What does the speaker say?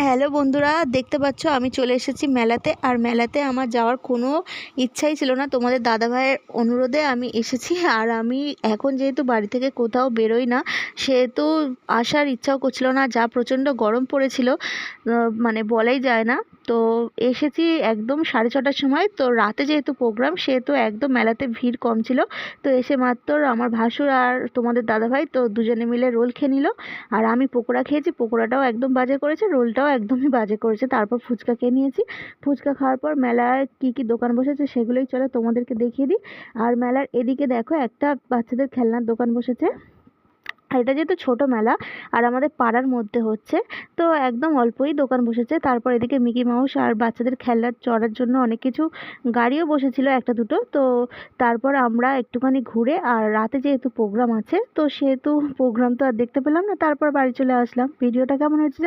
Hello বন্ধুরা, দেখতে পাচ্ছ আমি চলে এসেছি মেলাতে। আর মেলাতে আমার যাওয়ার কোনো ইচ্ছাই ছিল না, তোমাদের দাদাভাইয়ের অনুরোধে আমি এসেছি। আর আমি এখন যেহেতু বাড়ি থেকে কোথাও বেরোই না, সেহেতু আসার ইচ্ছাও করছিল না। যা প্রচণ্ড গরম পড়েছিল, মানে বলাই যায় না। তো এসেছি একদম 6:30টার সময়। তো রাতে যেহেতু প্রোগ্রাম, সেহেতু একদম মেলাতে ভিড় কম ছিল। তো এসে মাত্র আমার ভাসুর আর তোমাদের দাদাভাই তো দুজনে মিলে রোল খেয়ে নিল। আর আমি পকোড়া খেয়েছি, পকোড়াটাও একদম বাজে করেছে, রোলটাও একদমই বাজে করেছে। তারপর ফুচকা খেয়ে নিয়েছি। ফুচকা খাওয়ার পর মেলায় কী কী দোকান বসেছে সেগুলোই চলো তোমাদেরকে দেখিয়ে দিই। আর মেলার এদিকে দেখো, একটা বাচ্চাদের খেলনার দোকান বসেছে। আর এটা যেহেতু ছোট মেলা আর আমাদের পাড়ার মধ্যে হচ্ছে, তো একদম অল্পই দোকান বসেছে। তারপর এদিকে মিকি মাউস আর বাচ্চাদের খেলার চড়ার জন্য অনেক কিছু গাড়িও বসেছিল, একটা দুটো। তো তারপর আমরা একটুখানি ঘুরে, আর রাতে যেহেতু প্রোগ্রাম আছে, তো সেহেতু প্রোগ্রাম তো আর দেখতে পেলাম না, তারপর বাড়ি চলে আসলাম। ভিডিওটা কেমন হয়েছে